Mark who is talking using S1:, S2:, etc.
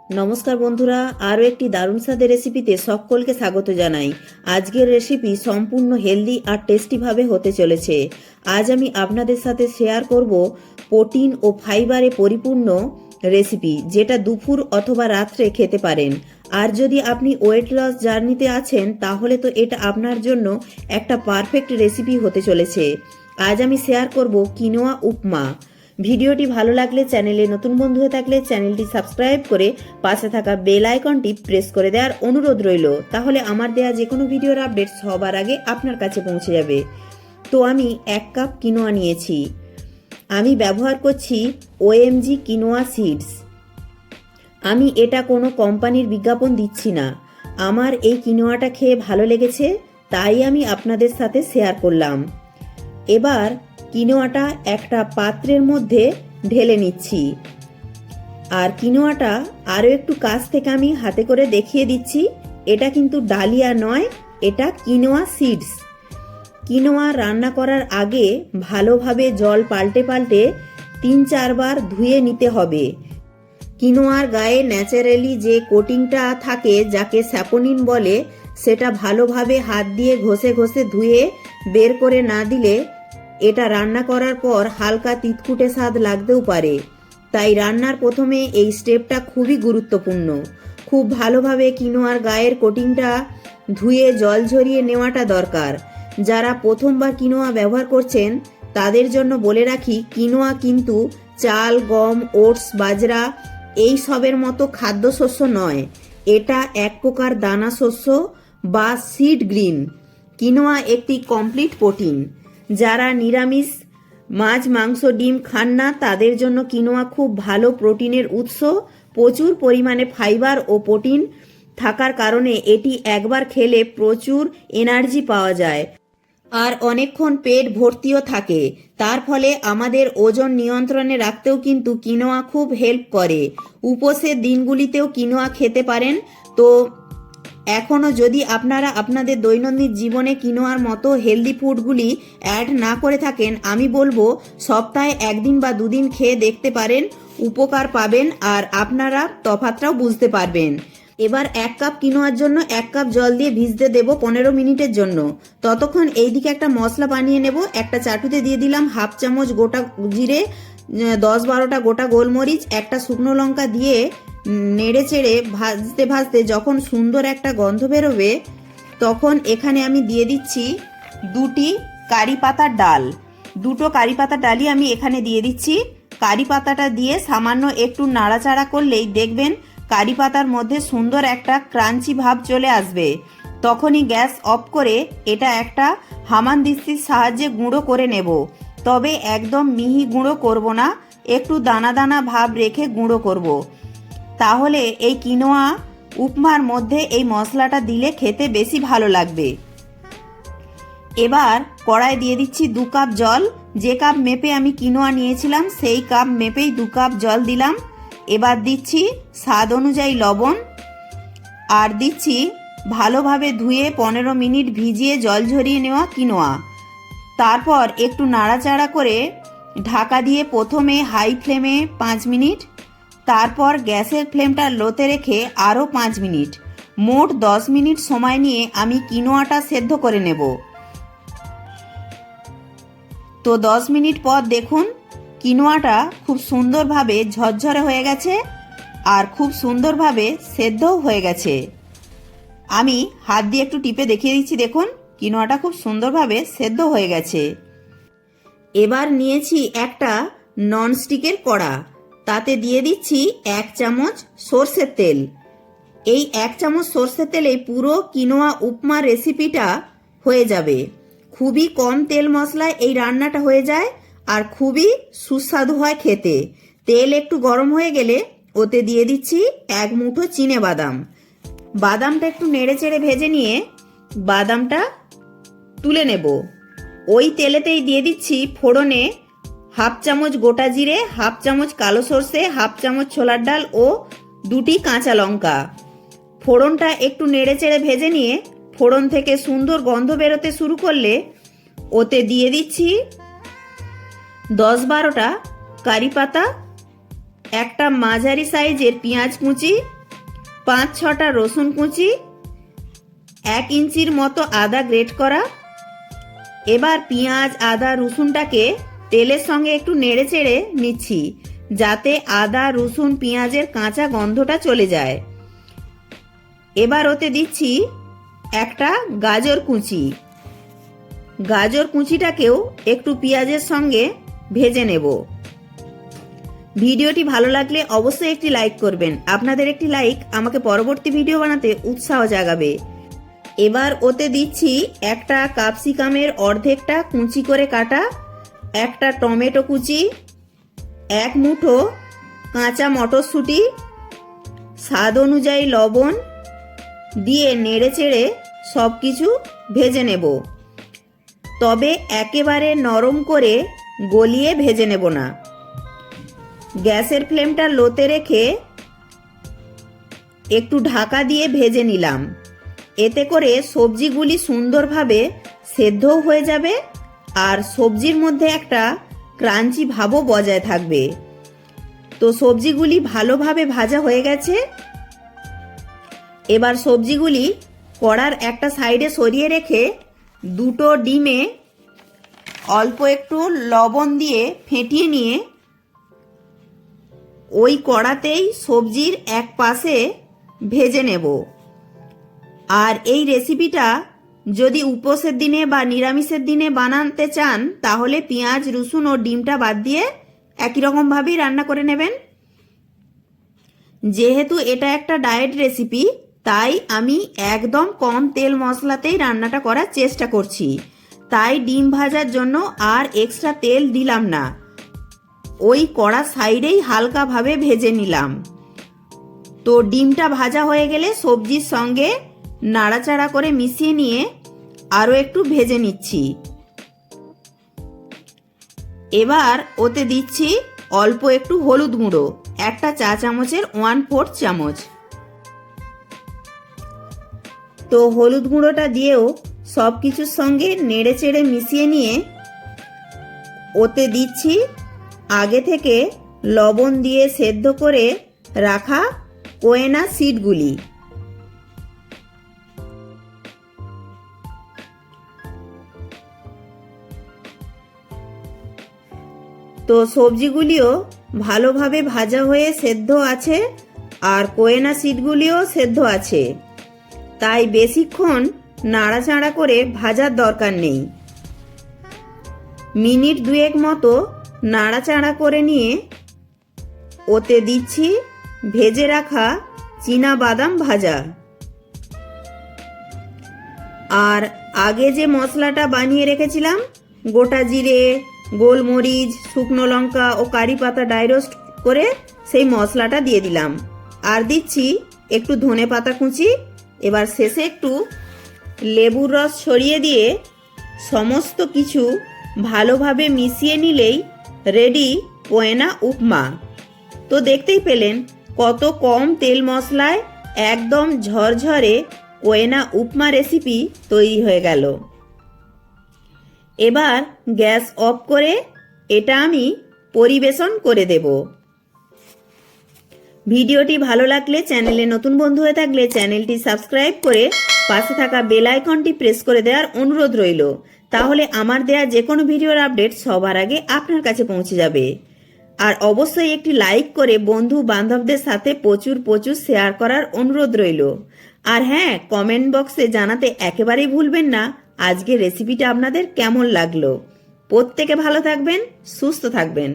S1: নমস্কার বন্ধুরা, আরও একটি দারুণ স্বাদের রেসিপিতে সকলকে স্বাগত জানাই। আজকের রেসিপি সম্পূর্ণ হেলদি আর টেস্টিভাবে হতে চলেছে। আজ আমি আপনাদের সাথে শেয়ার করব প্রোটিন ও ফাইবারে পরিপূর্ণ রেসিপি, যেটা দুপুর অথবা রাত্রে খেতে পারেন। আর যদি আপনি ওয়েট লস জার্নিতে আছেন, তাহলে তো এটা আপনার জন্য একটা পারফেক্ট রেসিপি হতে চলেছে। আজ আমি শেয়ার করব কিনোয়া উপমা। ভিডিওটি ভালো লাগলে, চ্যানেলে নতুন বন্ধু হয়ে থাকলে চ্যানেলটি সাবস্ক্রাইব করে পাশে থাকা বেল আইকনটি প্রেস করে দেওয়ার অনুরোধ রইল। তাহলে আমার দেয়া যে কোনো ভিডিওর আপডেট সবার আগে আপনার কাছে পৌঁছে যাবে। তো আমি 1 কাপ কিনোয়া নিয়েছি। আমি ব্যবহার করছি ওএমজি কিনোয়া সিডস। আমি এটা কোনো কোম্পানির বিজ্ঞাপন দিচ্ছি না। আমার এই কিনোয়াটা খেয়ে ভালো লেগেছে, তাই আমি আপনাদের সাথে শেয়ার করলাম। এবার কিনোয়াটা একটা পাত্রের মধ্যে ঢেলে নিচ্ছি। আর কিনোয়াটা আরও একটু কাছ থেকে আমি হাতে করে দেখিয়ে দিচ্ছি। এটা কিন্তু ডালিয়া নয়, এটা কিনোয়া সিডস। কিনোয়া রান্না করার আগে ভালোভাবে জল পাল্টে পাল্টে 3-4 বার ধুয়ে নিতে হবে। কিনোয়ার গায়ে ন্যাচারালি যে কোটিংটা থাকে, যাকে স্যাপোনিন বলে, সেটা ভালোভাবে হাত দিয়ে ঘষে ঘষে ধুয়ে বের করে না দিলে এটা রান্না করার পর হালকা তিতকুটে স্বাদ লাগতেও পারে। তাই রান্নার প্রথমে এই স্টেপটা খুবই গুরুত্বপূর্ণ। খুব ভালোভাবে কিনোয়ার গায়ের কোটিংটা ধুয়ে জল ঝরিয়ে নেওয়াটা দরকার। যারা প্রথমবার কিনোয়া ব্যবহার করছেন তাদের জন্য বলে রাখি, কিনোয়া কিন্তু চাল, গম, ওটস, বাজরা এই সবের মতো খাদ্যশস্য নয়। এটা এক প্রকার দানা শস্য বা সিড গ্রিন। কিনোয়া একটি কমপ্লিট প্রোটিন। যারা নিরামিষ মাছ, মাংস, ডিম খান না, তাদের জন্য কিনোয়া খুব ভালো প্রোটিনের উৎস। প্রচুর পরিমাণে ফাইবার ও প্রোটিন থাকার কারণে এটি একবার খেলে প্রচুর এনার্জি পাওয়া যায় আর অনেকক্ষণ পেট ভর্তিও থাকে। তার ফলে আমাদের ওজন নিয়ন্ত্রণে রাখতেও কিন্তু কিনোয়া খুব হেল্প করে। উপোসের দিনগুলিতেও কিনোয়া খেতে পারেন। তো এখনও যদি আপনারা আপনাদের দৈনন্দিন জীবনে কিনোয়ার মতো হেলদি ফুডগুলি অ্যাড না করে থাকেন, আমি বলবো সপ্তাহে 1 দিন বা 2 দিন খেয়ে দেখতে পারেন, উপকার পাবেন আর আপনারা তফাৎটাও বুঝতে পারবেন। এবার 1 কাপ কিনোয়ার জন্য 1 কাপ জল দিয়ে ভিজতে দেব 15 মিনিটের জন্য। ততক্ষণ এইদিকে একটা মশলা বানিয়ে নেব। একটা চাটুতে দিয়ে দিলাম 1/2 চামচ গোটা জিরে, 10-12টা গোটা গোলমরিচ, একটা শুকনো লঙ্কা দিয়ে নেড়ে চেড়ে ভাজতে ভাজতে যখন সুন্দর একটা গন্ধ বেরোবে, তখন এখানে আমি দিয়ে দিচ্ছি 2টি কারি পাতার ডাল। 2টো কারি পাতার ডালই আমি এখানে দিয়ে দিচ্ছি। কারি পাতাটা দিয়ে সামান্য একটু নাড়াচাড়া করলেই দেখবেন কারি পাতার মধ্যে সুন্দর একটা ক্রাঞ্চি ভাব চলে আসবে। তখনই গ্যাস অফ করে এটা একটা হামানদিস্তির সাহায্যে গুঁড়ো করে নেব। তবে একদম মিহি গুঁড়ো করব না, একটু দানা দানা ভাব রেখে গুঁড়ো করব। তাহলে এই কিনোয়া উপমার মধ্যে এই মশলাটা দিলে খেতে বেশি ভালো লাগবে। এবার কড়াই দিয়ে দিচ্ছি 2 কাপ জল। যে কাপ মেপে আমি কিনোয়া নিয়েছিলাম সেই কাপ মেপেই 2 কাপ জল দিলাম। এবার দিচ্ছি স্বাদ অনুযায়ী লবণ আর দিচ্ছি ভালোভাবে ধুয়ে 15 মিনিট ভিজিয়ে জল ঝরিয়ে নেওয়া কিনোয়া। তারপর একটু নাড়াচাড়া করে ঢাকা দিয়ে প্রথমে হাই ফ্লেমে 5 মিনিট, তারপর গ্যাসের ফ্লেমটা লোতে রেখে আরও 5 মিনিট, মোট 10 মিনিট সময় নিয়ে আমি কিনোয়াটা সেদ্ধ করে নেব। তো 10 মিনিট পর দেখুন কিনোয়াটা খুব সুন্দরভাবে ঝরঝরে হয়ে গেছে আর খুব সুন্দরভাবে সেদ্ধও হয়ে গেছে। আমি হাত দিয়ে একটু টিপে দেখিয়ে দিচ্ছি, দেখুন কিনোয়াটা খুব সুন্দরভাবে সেদ্ধ হয়ে গেছে। এবার নিয়েছি একটা ননস্টিকের কড়া, তাতে দিয়ে দিচ্ছি 1 চামচ সর্ষের তেল। এই 1 চামচ সর্ষের তেলে পুরো কিনোয়া উপমা রেসিপিটা হয়ে যাবে। খুবই কম তেল মশলায় এই রান্নাটা হয়ে যায় আর খুবই সুস্বাদু হয় খেতে। তেল একটু গরম হয়ে গেলে ওতে দিয়ে দিচ্ছি 1 মুঠো চিনে বাদাম। বাদামটা একটু নেড়ে চেড়ে ভেজে নিয়ে বাদামটা তুলে নেব। ওই তেলেতেই দিয়ে দিচ্ছি ফোড়নে 1/2 চামচ গোটা জিরে, 1/2 চামচ কালো সর্ষে, 1/2 চামচ ছোলার ডাল ও 2টি কাঁচা লঙ্কা। ফোড়নটা একটু নেড়ে চেড়ে ভেজে নিয়ে ফোড়ন থেকে সুন্দর গন্ধ বেরোতে শুরু করলে ওতে দিয়ে দিচ্ছি 10-12টা কারি পাতা, একটা মাঝারি সাইজের পেঁয়াজ কুচি, 5-6টা রসুন কুচি, 1 ইঞ্চির মতো আদা গ্রেট করা। এবার পেঁয়াজ আদা রসুনটাকে তেলের সঙ্গে একটু নেড়ে চেড়ে নিচ্ছি, যাতে আদা রসুন পেঁয়াজের কাঁচা গন্ধটা চলে যায়। এবার ওতে দিচ্ছি একটা গাজর কুচি। গাজর কুচিটাকেও একটু পেঁয়াজের সঙ্গে ভেজে নেব। ভিডিওটি ভালো লাগলে অবশ্যই একটি লাইক করবেন। আপনাদের একটি লাইক আমাকে পরবর্তী ভিডিও বানাতে উৎসাহ জাগাবে। এবার ওতে দিচ্ছি একটা ক্যাপসিকামের অর্ধেকটা কুচি করে কাটা, একটা টমেটো কুচি, 1 মুঠো কাঁচা মটরশুঁটি, স্বাদ অনুযায়ী লবণ দিয়ে নেড়ে চেড়ে সব কিছু ভেজে নেব। তবে একেবারে নরম করে গলিয়ে ভেজে নেব না। গ্যাসের ফ্লেমটা লোতে রেখে একটু ঢাকা দিয়ে ভেজে নিলাম। এতে করে সবজিগুলি সুন্দরভাবে সেদ্ধও হয়ে যাবে আর সবজির মধ্যে একটা ক্রাঞ্চি ভাবও বজায় থাকবে। তো সবজিগুলি ভালোভাবে ভাজা হয়ে গেছে। এবার সবজিগুলি কড়ার একটা সাইডে সরিয়ে রেখে 2টো ডিমে অল্প একটু লবণ দিয়ে ফেটিয়ে নিয়ে ওই কড়াতেই সবজির এক পাশে ভেজে নেব। আর এই রেসিপিটা যদি উপোসের দিনে বা নিরামিষের দিনে বানাতে চান তাহলে পেঁয়াজ রসুন ও ডিমটা বাদ দিয়ে একই রকমভাবেই রান্না করে নেবেন। যেহেতু এটা একটা ডায়েট রেসিপি, তাই আমি একদম কম তেল মশলাতেই রান্নাটা করার চেষ্টা করছি। তাই ডিম ভাজার জন্য আর এক্সট্রা তেল দিলাম না, ওই কড়া সাইডেই হালকাভাবে ভেজে নিলাম। তো ডিমটা ভাজা হয়ে গেলে সবজির সঙ্গে নাড়াচাড়া করে মিশিয়ে নিয়ে আরও একটু ভেজে নিচ্ছি। এবার ওতে দিচ্ছি অল্প একটু হলুদ গুঁড়ো, একটা চা চামচের 1/4 চামচ। তো হলুদ গুঁড়োটা দিয়েও সব কিছুর সঙ্গে নেড়ে চেড়ে মিশিয়ে নিয়ে ওতে দিচ্ছি আগে থেকে লবণ দিয়ে সেদ্ধ করে রাখা কোয়েনা সিডগুলি। তো সবজিগুলিও ভালোভাবে ভাজা হয়ে সেদ্ধ আছে আর কোয়েনা সিডগুলিও সেদ্ধ আছে, তাই বেশিক্ষণ নাড়াচাড়া করে ভাজার দরকার নেই। মিনিট 2 মতো নাড়াচাড়া করে নিয়ে ওতে দিচ্ছি ভেজে রাখা চীনা বাদাম ভাজা। আর আগে যে মশলাটা বানিয়ে রেখেছিলাম, গোটা জিরে, গোলমরিচ, শুকনো লঙ্কা ও কারি পাতা ড্রাই রোস্ট করে সেই মশলাটা দিয়ে দিলাম। আর দিচ্ছি একটু ধনে পাতা কুচি। এবার শেষে একটু লেবুর রস ছড়িয়ে দিয়ে সমস্ত কিছু ভালোভাবে মিশিয়ে নিলেই রেডি কোয়েনা উপমা। তো দেখতেই পেলেন কত কম তেল মশলায় একদম ঝরঝরে কোয়েনা উপমা রেসিপি তৈরি হয়ে গেল। এবার গ্যাস অফ করে এটা আমি পরিবেশন করে দেব। ভিডিওটি ভালো লাগলে, চ্যানেলে নতুন বন্ধু হয়ে থাকলে চ্যানেলটি সাবস্ক্রাইব করে পাশে থাকা বেল আইকনটি প্রেস করে দেওয়ার অনুরোধ রইল। তাহলে আমার দেয়া যে কোনো ভিডিওর আপডেট সবার আগে আপনার কাছে পৌঁছে যাবে। আর অবশ্যই একটি লাইক করে বন্ধু বান্ধবদের সাথে প্রচুর প্রচুর শেয়ার করার অনুরোধ রইল। আর হ্যাঁ, কমেন্ট বক্সে জানাতে একেবারেই ভুলবেন না আজকের রেসিপিটা আপনাদের কেমন লাগলো। প্রত্যেকে ভালো থাকবেন, সুস্থ থাকবেন।